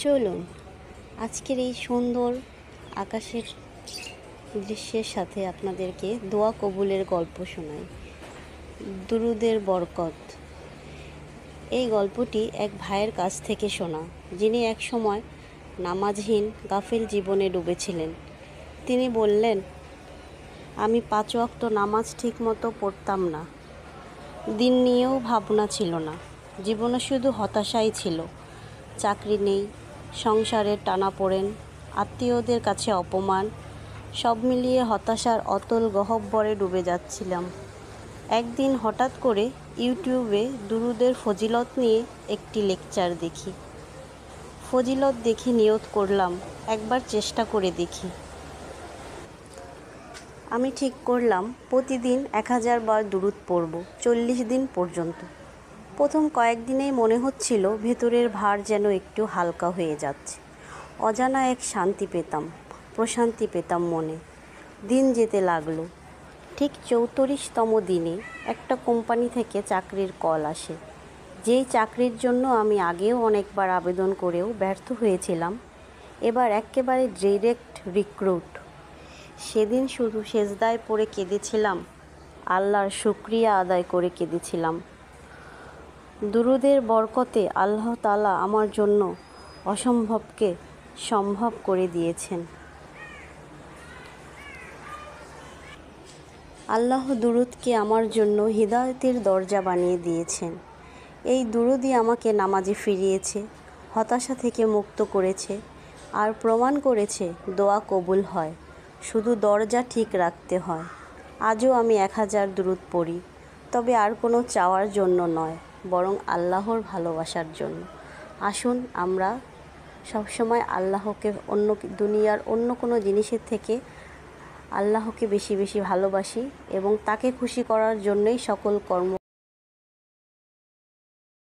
চলুন আজকের এই সুন্দর আকাশের দৃশ্যের সাথে আপনাদেরকে দোয়া কবুলের গল্প শোনাই। দুরুদের বরকত। এই গল্পটি এক ভাইয়ের কাছ থেকে শোনা, যিনি এক সময় নামাজহীন গাফিল জীবনে ডুবেছিলেন। তিনি বললেন, আমি 5 ওয়াক্ত নামাজ ঠিকমতো পড়তাম না, দিন নিয়েও ভাবনা ছিল না, জীবনে শুধু হতাশাই ছিল। চাকরি নেই, সংসারের টানাপোড়েন, আত্মীয়দের কাছে অপমান, সব মিলিয়ে হতাশার অতল গহ্বরে ডুবে যাচ্ছিলাম। একদিন হঠাৎ করে ইউটিউবে দুরুদের ফজিলত নিয়ে একটি লেকচার দেখি। ফজিলত দেখে নিয়ত করলাম একবার চেষ্টা করে দেখি। আমি ঠিক করলাম প্রতিদিন 1000 বার দুরুদ পড়ব 40 দিন পর্যন্ত। প্রথম কয়েকদিনেই মনে হচ্ছিল ভেতরের ভার যেন একটু হালকা হয়ে যাচ্ছে। অজানা এক শান্তি পেতাম, প্রশান্তি পেতাম মনে। দিন যেতে লাগলো। ঠিক 34তম দিনে একটা কোম্পানি থেকে চাকরির কল আসে। যেই চাকরির জন্য আমি আগেও অনেকবার আবেদন করেও ব্যর্থ হয়েছিলাম, এবার একেবারে ডিরেক্ট রিক্রুট। সেদিন শুধু সেজদায় পড়ে কেঁদেছিলাম, আল্লাহর শুকরিয়া আদায় করে কেঁদেছিলাম। দুরুদের বরকতে আল্লাহ তাআলা আমার জন্য অসম্ভবকে সম্ভব করে দিয়েছেন। আল্লাহ দুরুদকে আমার জন্য হিদায়াতের দরজা বানিয়ে দিয়েছেন। এই দুরুদই আমাকে নামাজে ফিরিয়েছে, হতাশা থেকে মুক্ত করেছে, আর প্রমাণ করেছে দোয়া কবুল হয়, শুধু দরজা ঠিক রাখতে হয়। আজও আমি 1000 দুরুদ পড়ি, তবে আর কোনো চাওয়ার জন্য নয়, বরং আল্লাহর ভালোবাসার জন্য। আসুন আমরা সবসময় আল্লাহকে দুনিয়ার অন্য কোনো জিনিসের থেকে আল্লাহকে বেশি বেশি ভালোবাসি এবং তাকে খুশি করার জন্যই সকল কর্ম